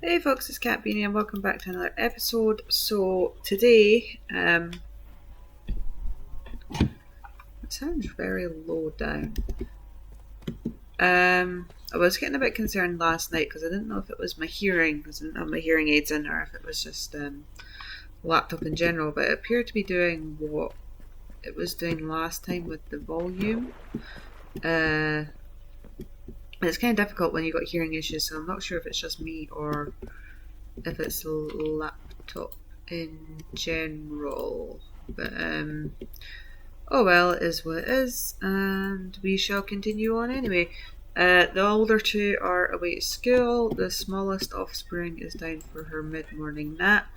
Hey folks, it's Kat.Beanie and welcome back to another episode. So today, it sounds very low down. I was getting a bit concerned last night because I didn't know if it was my hearing, because I didn't have my hearing aids in, or if it was just laptop in general, but it appeared to be doing what it was doing last time with the volume. It's kind of difficult when you've got hearing issues, so I'm not sure if it's just me or if it's the laptop in general. But oh well, it is what it is, and we shall continue on anyway. The older two are away at school. The smallest offspring is down for her mid-morning nap.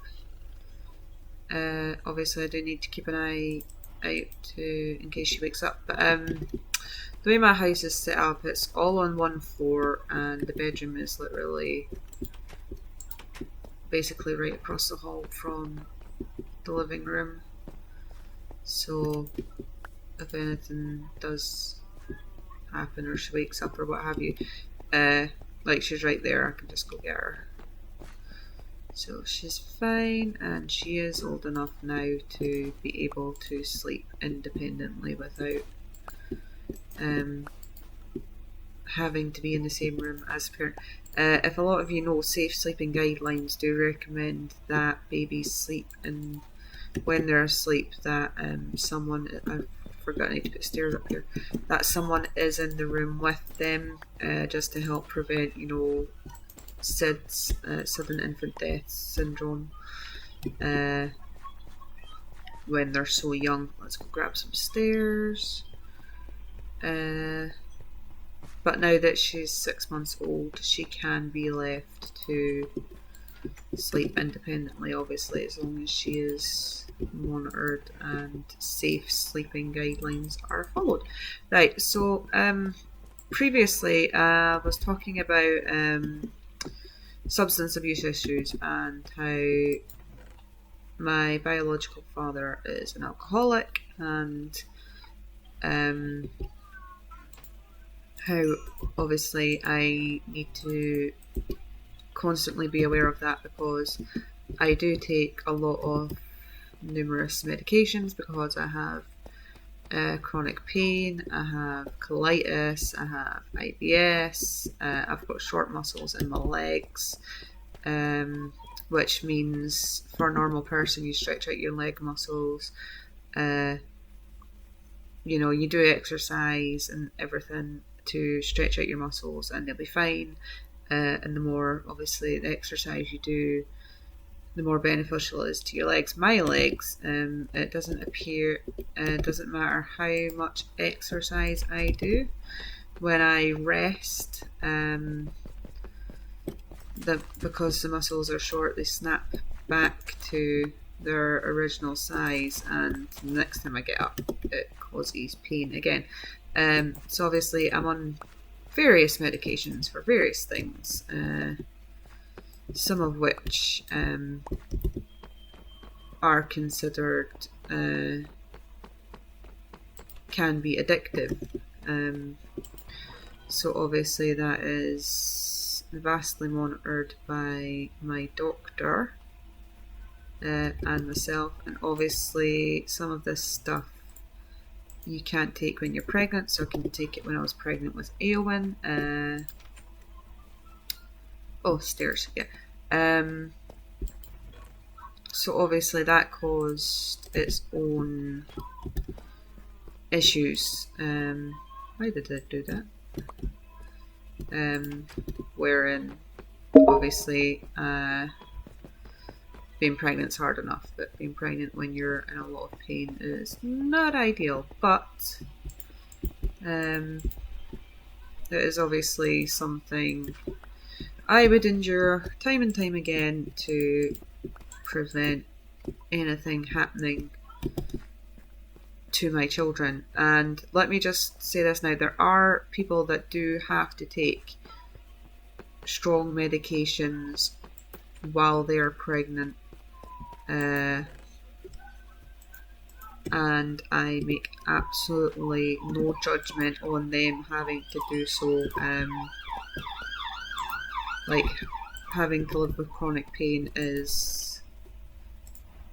Obviously I do need to keep an eye out in case she wakes up, but the way my house is set up, it's all on one floor, and the bedroom is literally basically right across the hall from the living room. So if anything does happen or she wakes up or what have you, like she's right there, I can just go get her. So she's fine, and she is old enough now to be able to sleep independently without having to be in the same room as a parent. If a lot of you know, safe sleeping guidelines do recommend that babies sleep, and when they're asleep that someone, I've forgotten to put stairs up here, that someone is in the room with them, just to help prevent, SIDS, sudden infant death syndrome, when they're so young. Let's go grab some stairs. But now that she's 6 months old, she can be left to sleep independently, obviously, as long as she is monitored and safe sleeping guidelines are followed. Right, so previously I was talking about substance abuse issues and how my biological father is an alcoholic, and how obviously I need to constantly be aware of that, because I do take a lot of numerous medications because I have chronic pain, I have colitis, I have IBS, I've got short muscles in my legs, which means for a normal person you stretch out your leg muscles, you do exercise and everything to stretch out your muscles and they'll be fine, and the more obviously the exercise you do, the more beneficial it is to your legs. My legs, it doesn't matter how much exercise I do, when I rest, because the muscles are short, they snap back to their original size, and the next time I get up it causes pain again. So obviously I'm on various medications for various things, some of which are considered can be addictive. So obviously that is vastly monitored by my doctor and myself, and obviously some of this stuff you can't take when you're pregnant, so I can take it when I was pregnant with Eowyn. Stairs, yeah. So obviously that caused its own issues. Why did it do that? Wherein obviously being pregnant's hard enough, but being pregnant when you're in a lot of pain is not ideal. But it is obviously something I would endure time and time again to prevent anything happening to my children. And let me just say this now, there are people that do have to take strong medications while they're pregnant, and I make absolutely no judgment on them having to do so. Like having to live with chronic pain is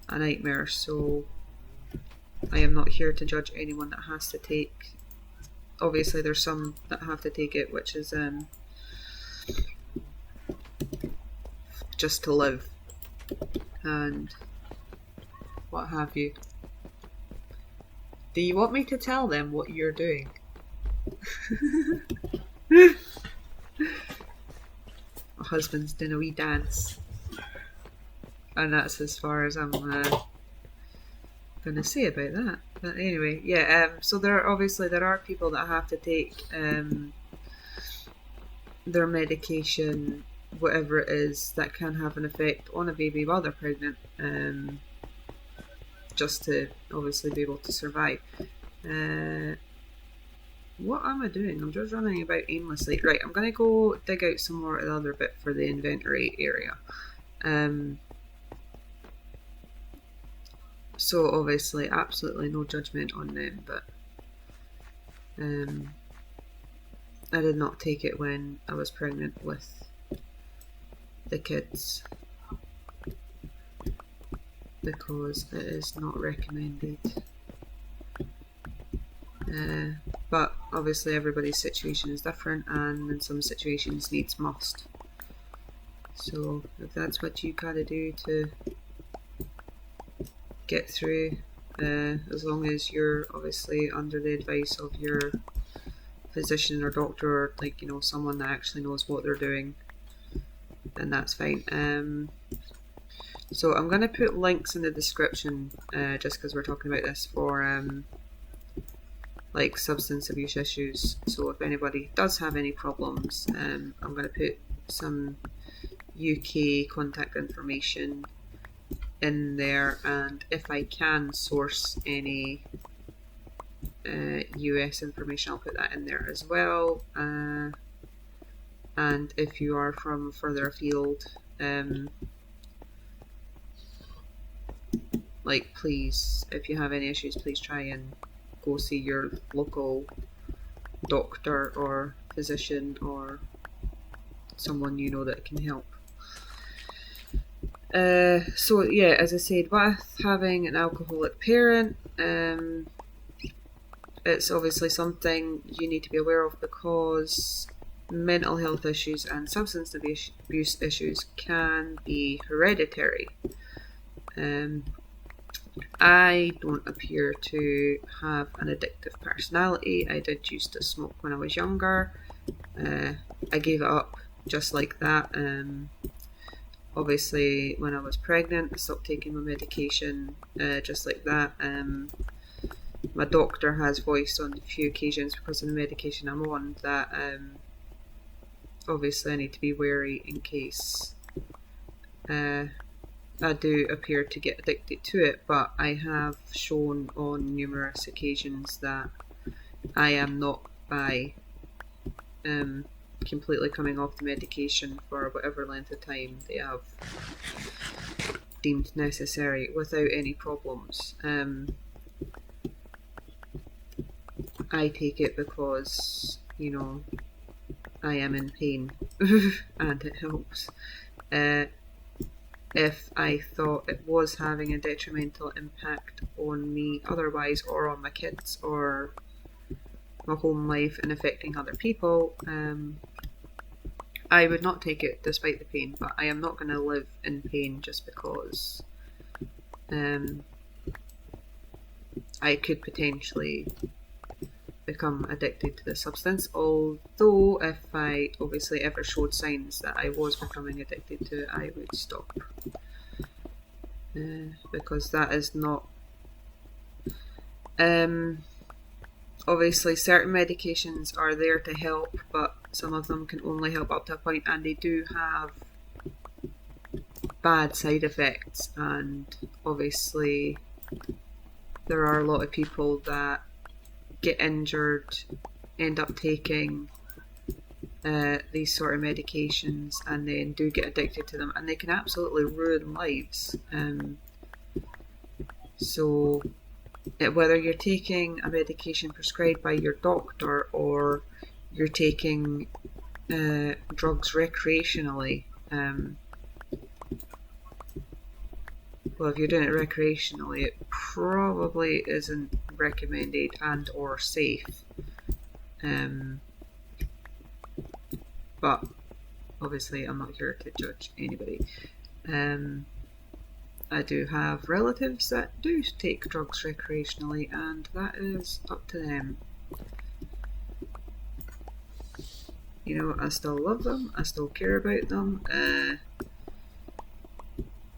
a nightmare, so I am not here to judge anyone that has to take. Obviously there's some that have to take it, which is just to live and what have you. Do you want me to tell them what you're doing? My husband's doing a wee dance, and that's as far as I'm gonna say about that. But anyway, yeah. So there are people that have to take their medication, whatever it is, that can have an effect on a baby while they're pregnant, just to obviously be able to survive. What am I doing? I'm just running about aimlessly. Right, I'm gonna go dig out some more of the other bit for the inventory area. So obviously absolutely no judgment on them, but I did not take it when I was pregnant with the kids because it is not recommended. But obviously everybody's situation is different, and in some situations needs must. So if that's what you gotta do to get through, as long as you're obviously under the advice of your physician or doctor, or someone that actually knows what they're doing, then that's fine. So I'm going to put links in the description, just because we're talking about this, for substance abuse issues. So if anybody does have any problems, I'm going to put some UK contact information in there, and if I can source any US information, I'll put that in there as well. And if you are from further afield, please, if you have any issues, please try and go see your local doctor or physician or someone that can help. So yeah, as I said, with having an alcoholic parent, it's obviously something you need to be aware of, because mental health issues and substance abuse issues can be hereditary. I don't appear to have an addictive personality. I did used to smoke when I was younger. I gave it up just like that. Obviously, when I was pregnant, I stopped taking my medication just like that. My doctor has voiced on a few occasions, because of the medication I'm on, that obviously I need to be wary in case I do appear to get addicted to it, but I have shown on numerous occasions that I am not, by completely coming off the medication for whatever length of time they have deemed necessary without any problems. I take it because, I am in pain and it helps. If I thought it was having a detrimental impact on me otherwise, or on my kids, or my home life, and affecting other people, I would not take it despite the pain. But I am not going to live in pain just because I could potentially become addicted to the substance. Although if I obviously ever showed signs that I was becoming addicted to it, I would stop, because that is not obviously certain medications are there to help, but some of them can only help up to a point, and they do have bad side effects. And obviously there are a lot of people that get injured, end up taking these sort of medications, and then do get addicted to them, and they can absolutely ruin lives. So whether you're taking a medication prescribed by your doctor, or you're taking drugs recreationally, Well, if you're doing it recreationally, it probably isn't recommended and or safe. But obviously I'm not here to judge anybody. I do have relatives that do take drugs recreationally, and that is up to them. You know, I still love them, I still care about them.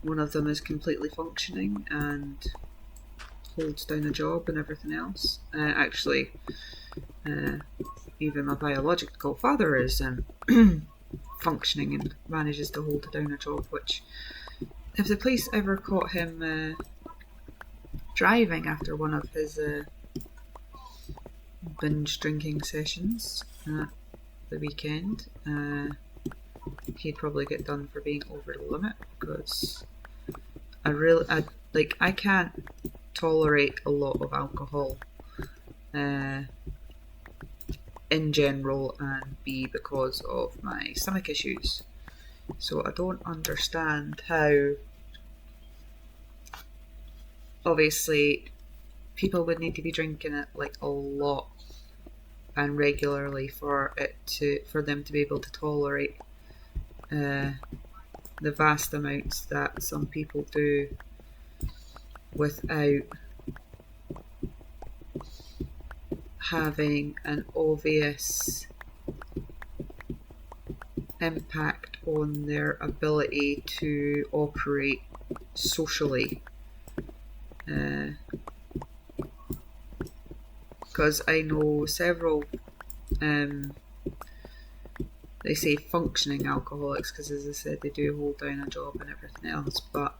One of them is completely functioning and holds down a job and everything else. Actually, even my biological father is functioning and manages to hold down a job, which, if the police ever caught him driving after one of his binge drinking sessions at the weekend, he'd probably get done for being over the limit, because I can't tolerate a lot of alcohol in general, and B, because of my stomach issues. So I don't understand how, obviously, people would need to be drinking it like a lot and regularly for them to be able to tolerate the vast amounts that some people do without having an obvious impact on their ability to operate socially. Because I know several, they say functioning alcoholics, because as I said, they do hold down a job and everything else, but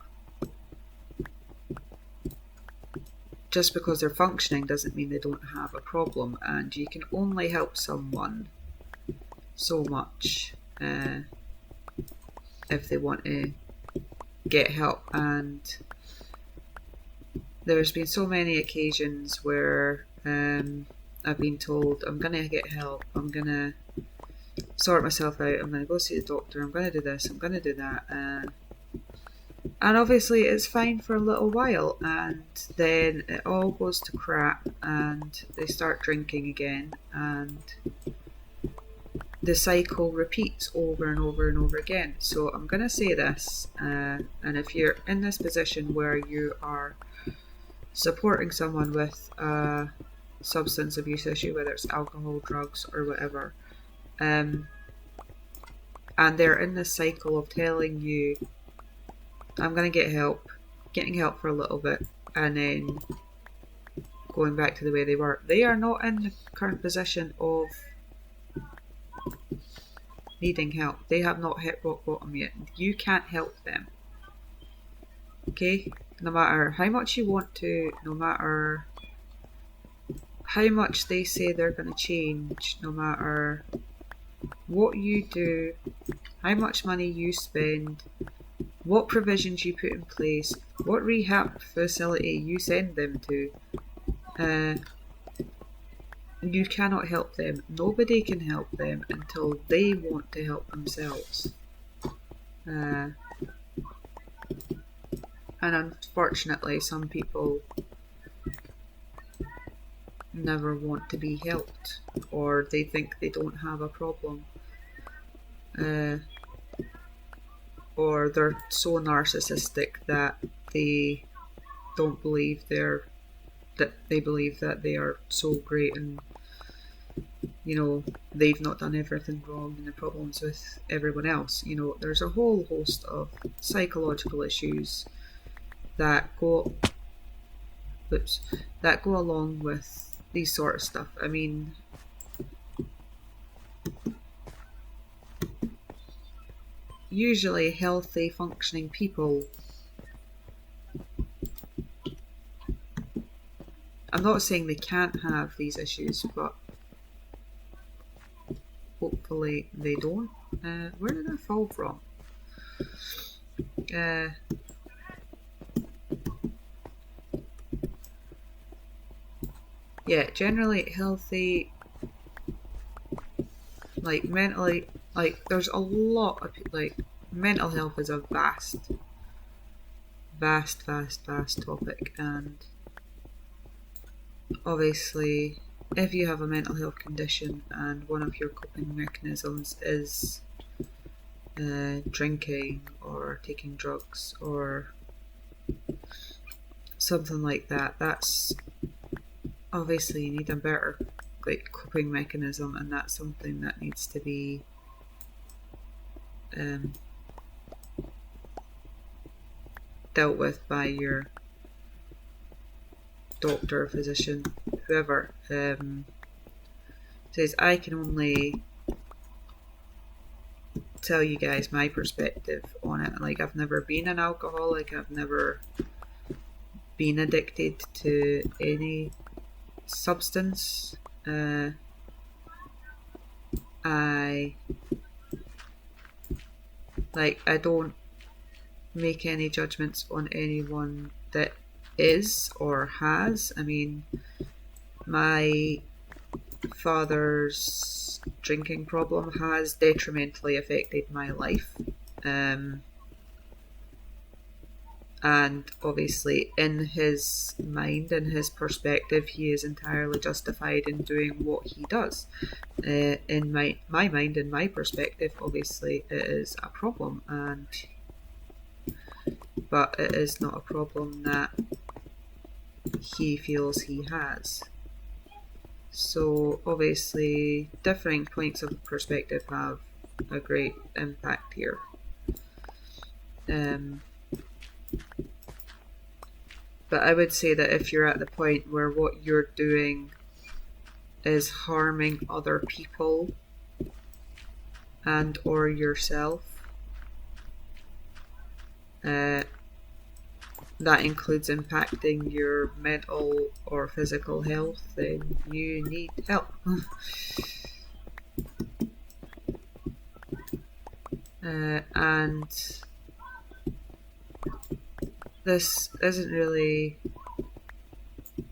just because they're functioning doesn't mean they don't have a problem, and you can only help someone so much if they want to get help. And there's been so many occasions where I've been told, I'm going to get help, I'm going to sort myself out, I'm going to go see the doctor, I'm going to do this, I'm going to do that, and obviously it's fine for a little while, and then it all goes to crap and they start drinking again, and the cycle repeats over and over and over again. So I'm going to say this, and if you're in this position where you are supporting someone with a substance abuse issue, whether it's alcohol, drugs, or whatever, and they're in this cycle of telling you, I'm going to get help, getting help for a little bit, and then going back to the way they were, they are not in the current position of needing help. They have not hit rock bottom yet. You can't help them. Okay? No matter how much you want to, no matter how much they say they're going to change, no matter what you do, how much money you spend, what provisions you put in place, what rehab facility you send them to, you cannot help them. Nobody can help them until they want to help themselves. And unfortunately, some people never want to be helped, or they think they don't have a problem, or they're so narcissistic that they don't believe they believe that they are so great, and you know, they've not done everything wrong and the problems with everyone else. You know, there's a whole host of psychological issues that go along with these sort of stuff. I mean, usually healthy, functioning people, I'm not saying they can't have these issues, but hopefully they don't. Where did I fall from? Yeah, generally healthy, like mentally, like there's a lot of like mental health is a vast topic, and obviously if you have a mental health condition and one of your coping mechanisms is drinking or taking drugs or something like that, that's obviously you need a better coping mechanism, and that's something that needs to be dealt with by your doctor, physician, whoever. Says I can only tell you guys my perspective on it. Like, I've never been an alcoholic, I've never been addicted to any substance. I don't make any judgments on anyone that is or has. I mean, my father's drinking problem has detrimentally affected my life, and obviously in his mind and his perspective he is entirely justified in doing what he does. In my mind and my perspective, obviously it is a problem, but it is not a problem that he feels he has. So obviously differing points of perspective have a great impact here. But I would say that if you're at the point where what you're doing is harming other people and or yourself, that includes impacting your mental or physical health, then you need help. And this isn't really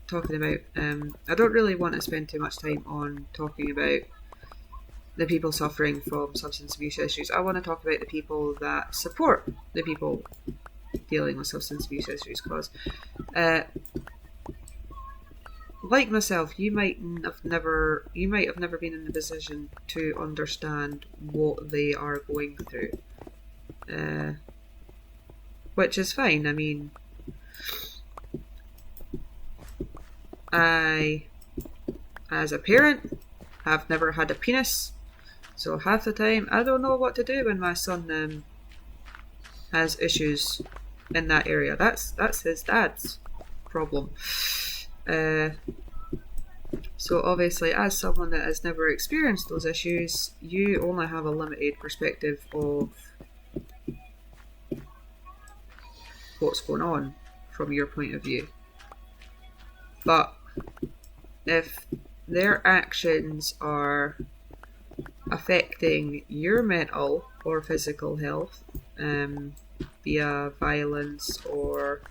talking about, I don't really want to spend too much time on talking about the people suffering from substance abuse issues. I want to talk about the people that support the people dealing with substance abuse issues, because like myself, you might have never been in a position to understand what they are going through, which is fine. I mean, I, as a parent, have never had a penis, so half the time I don't know what to do when my son has issues in that area. That's his dad's problem. So obviously, as someone that has never experienced those issues, you only have a limited perspective of what's going on from your point of view. But if their actions are affecting your mental or physical health via violence or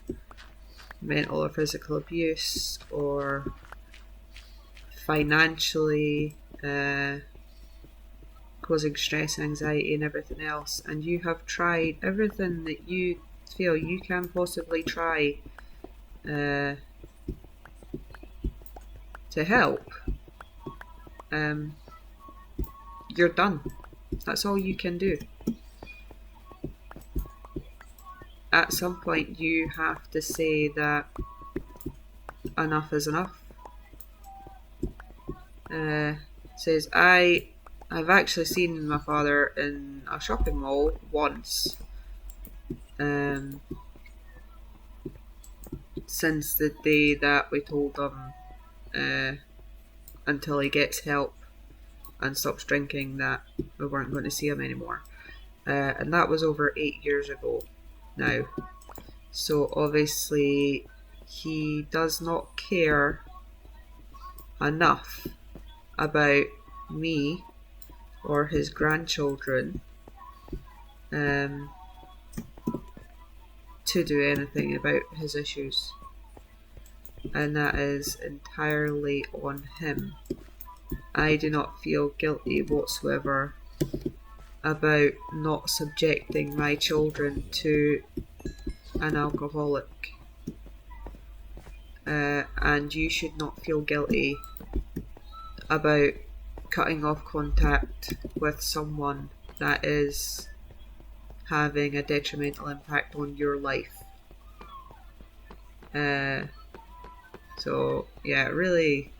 mental or physical abuse or financially causing stress, anxiety and everything else, and you have tried everything that you feel you can possibly try to help, you're done. That's all you can do. At some point you have to say that enough is enough. Says I've actually seen my father in a shopping mall once, since the day that we told him until he gets help and stops drinking that we weren't going to see him anymore, and that was over 8 years ago now. So obviously he does not care enough about me or his grandchildren to do anything about his issues, and that is entirely on him. I do not feel guilty whatsoever about not subjecting my children to an alcoholic, and you should not feel guilty about cutting off contact with someone that is having a detrimental impact on your life. So yeah, really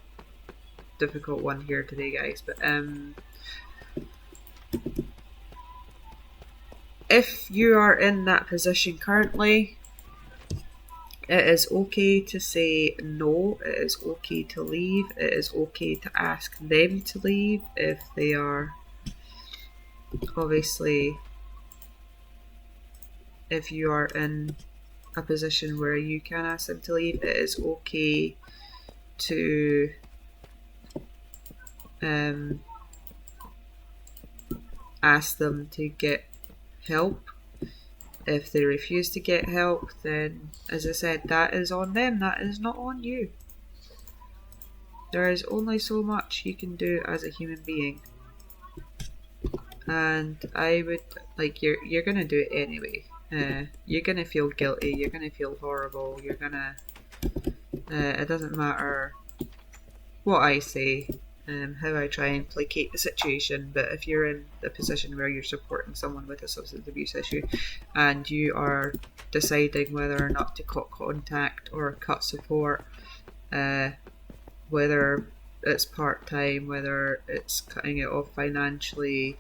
difficult one here today, guys. But if you are in that position currently, it is okay to say no. It is okay to leave. It is okay to ask them to leave if they are, obviously, if you are in a position where you can ask them to leave. It is okay to ask them to get help. If they refuse to get help, then, as I said, that is on them. That is not on you. There is only so much you can do as a human being. And I would, like, you're gonna do it anyway. You're gonna feel guilty. You're gonna feel horrible. You're gonna. It doesn't matter what I say, how I try and placate the situation. But if you're in the position where you're supporting someone with a substance abuse issue, and you are deciding whether or not to cut contact or cut support, whether it's part-time, whether it's cutting it off financially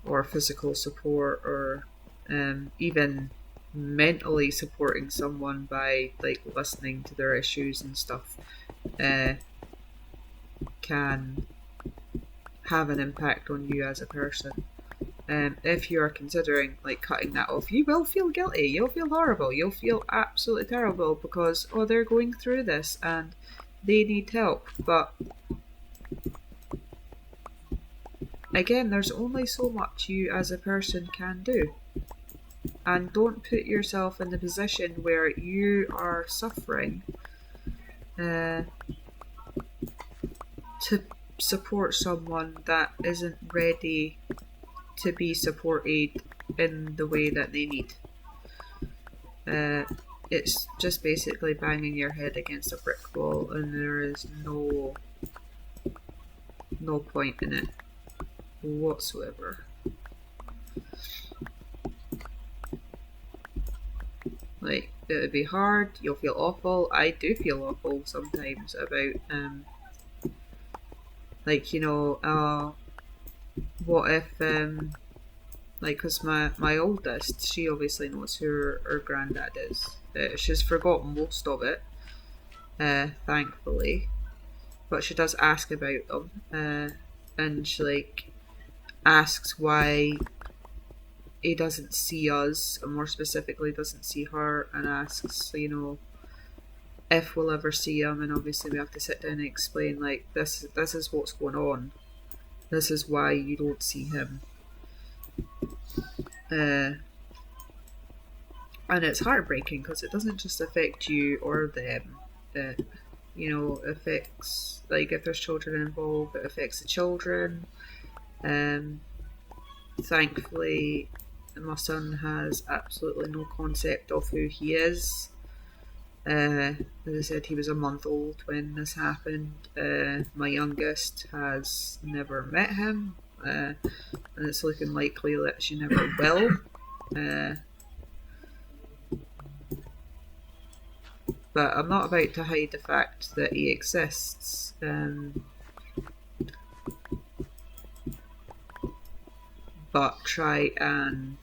or physical support, or even mentally supporting someone by like listening to their issues and stuff, can have an impact on you as a person. If you are considering like cutting that off, you will feel guilty, you'll feel horrible, you'll feel absolutely terrible because they're going through this and they need help. But again, there's only so much you as a person can do. And don't put yourself in the position where you are suffering to support someone that isn't ready to be supported in the way that they need. It's just basically banging your head against a brick wall, and there is no point in it whatsoever. Like, it would be hard, you'll feel awful. I do feel awful sometimes about like, what if like, because my oldest, she obviously knows who her granddad is. She's forgotten most of it, thankfully, but she does ask about them, and she like asks why he doesn't see us, and more specifically doesn't see her, and asks, if we'll ever see him. And obviously we have to sit down and explain, like, this is what's going on, this is why you don't see him. And it's heartbreaking because it doesn't just affect you or them. It affects, like, if there's children involved, it affects the children. Thankfully my son has absolutely no concept of who he is. As I said, he was a month old when this happened. My youngest has never met him, and it's looking likely that she never will. But I'm not about to hide the fact that he exists. But try and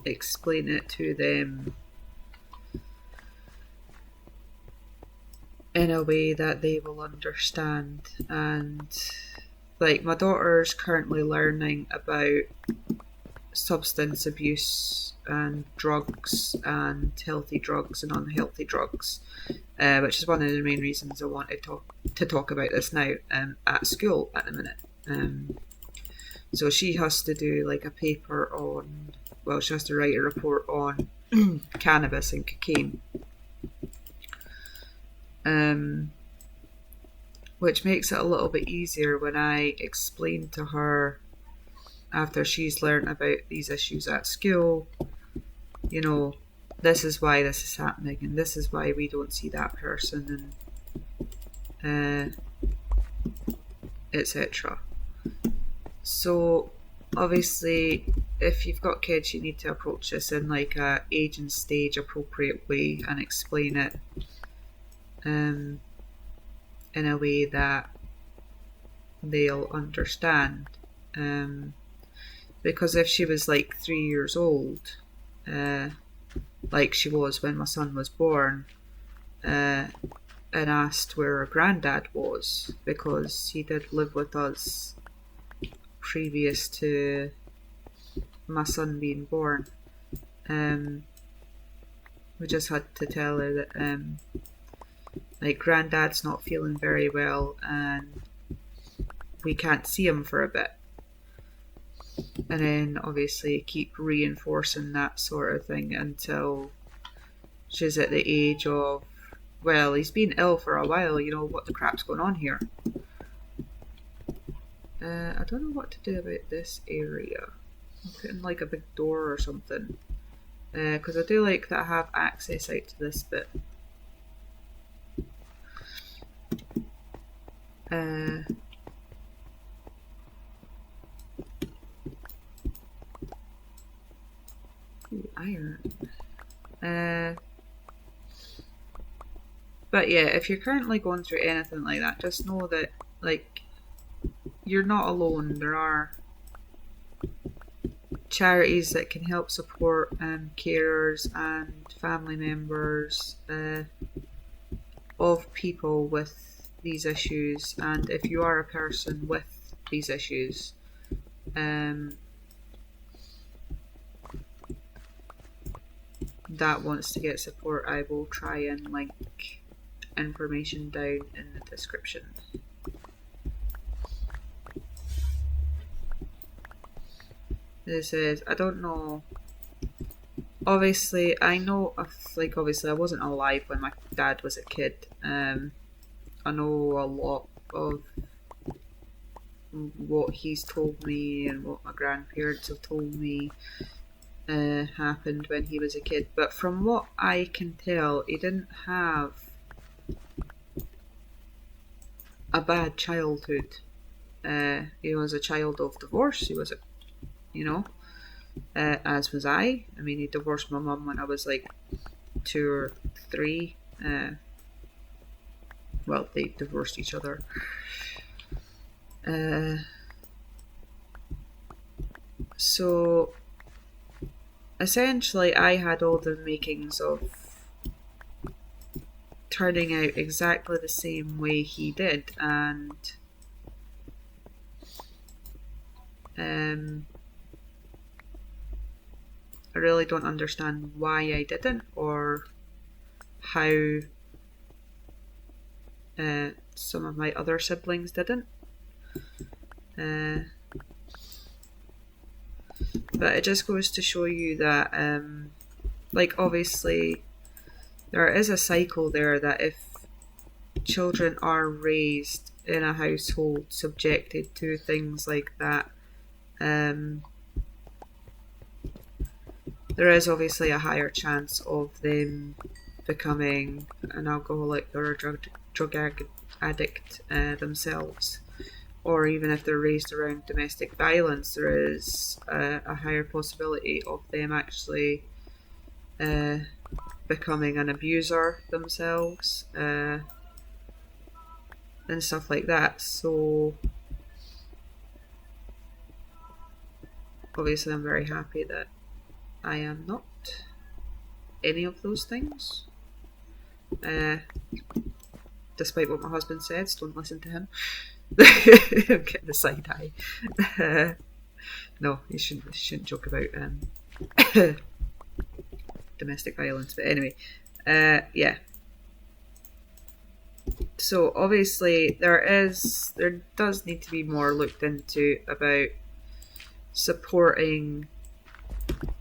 explain it to them in a way that they will understand. And like, my daughter's currently learning about substance abuse and drugs, and healthy drugs and unhealthy drugs, which is one of the main reasons I wanted to talk about this now at school at the minute. So she has to do like a paper on, well, she has to write a report on cannabis and cocaine, which makes it a little bit easier when I explain to her after she's learned about these issues at school, you know, this is why this is happening, and this is why we don't see that person, and etc. So obviously, if you've got kids, you need to approach this in like a age and stage appropriate way and explain it in a way that they'll understand. Because if she was like 3 years old, like she was when my son was born, and asked where her granddad was, because he did live with us previous to my son being born, we just had to tell her that like granddad's not feeling very well and we can't see him for a bit. And then obviously keep reinforcing that sort of thing until she's at the age of, well, he's been ill for a while, you know, what the crap's going on here? I don't know what to do about this area. I'll put in like a big door or something. Because I do like that I have access out to this bit. Iron. But yeah, if you're currently going through anything like that, just know that like you're not alone. There are charities that can help support carers and family members of people with these issues, and if you are a person with these issues, that wants to get support, I will try and link information down in the description. This is, I don't know, obviously I know like obviously I wasn't alive when my dad was a kid. I know a lot of what he's told me and what my grandparents have told me happened when he was a kid, but from what I can tell, he didn't have a bad childhood. He was a child of divorce. He was as was I. I mean, he divorced my mum when I was like 2 or 3. Well, they divorced each other. So essentially, I had all the makings of turning out exactly the same way he did, and I really don't understand why I didn't, or how some of my other siblings didn't. But it just goes to show you that, like, obviously, there is a cycle there that if children are raised in a household subjected to things like that, there is obviously a higher chance of them becoming an alcoholic or a drug addict themselves. Or even if they're raised around domestic violence, there is a higher possibility of them actually becoming an abuser themselves and stuff like that. So obviously I'm very happy that I am not any of those things. Despite what my husband says, don't listen to him. I'm getting the side eye. No, you shouldn't joke about domestic violence. But anyway, yeah. So obviously there does need to be more looked into about supporting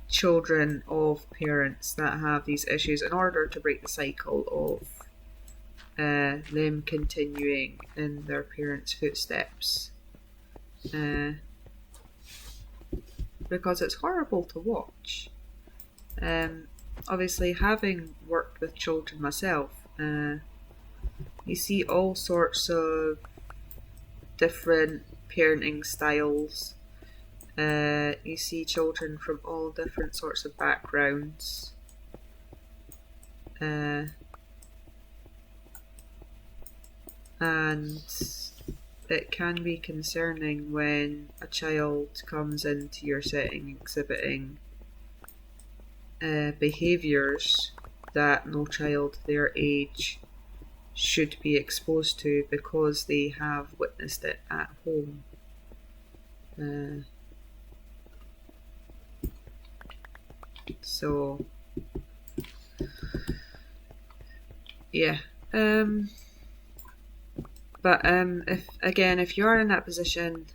children of parents that have these issues in order to break the cycle of them continuing in their parents' footsteps. because it's horrible to watch. Obviously, having worked with children myself, you see all sorts of different parenting styles. You see children from all different sorts of backgrounds. And it can be concerning when a child comes into your setting exhibiting behaviours that no child their age should be exposed to because they have witnessed it at home. So, yeah. But if you are in that position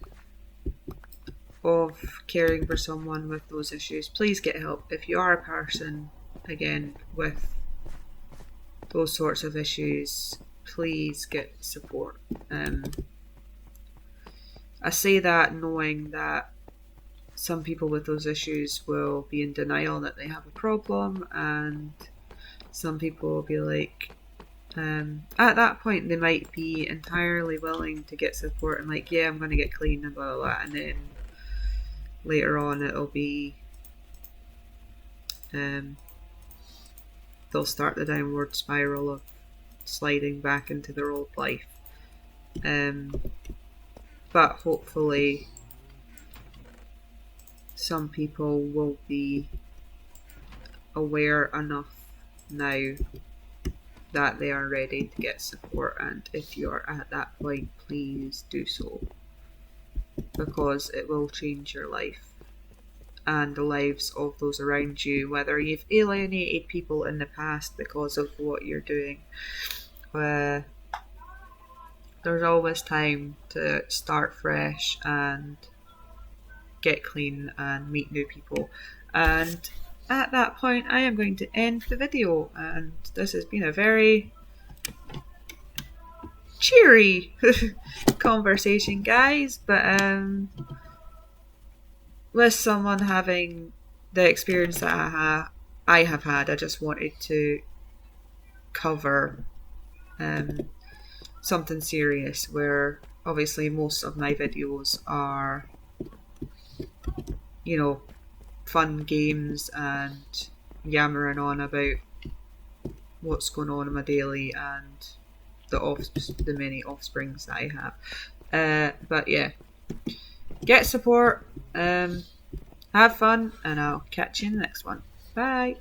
of caring for someone with those issues, please get help. If you are a person, again, with those sorts of issues, please get support. I say that knowing that some people with those issues will be in denial that they have a problem, and some people will be like, at that point they might be entirely willing to get support and like, yeah, I'm going to get clean and blah blah blah, and then later on it'll be they'll start the downward spiral of sliding back into their old life. But hopefully some people will be aware enough now that they are ready to get support, and if you are at that point, please do so, because it will change your life and the lives of those around you, whether you've alienated people in the past because of what you're doing. There's always time to start fresh and get clean and meet new people. And at that point, I am going to end the video, and this has been a very cheery conversation, guys, but with someone having the experience that I have had, I just wanted to cover something serious, where obviously most of my videos are, fun games and yammering on about what's going on in my daily and the many offsprings that I have. But yeah, get support, have fun, and I'll catch you in the next one. Bye.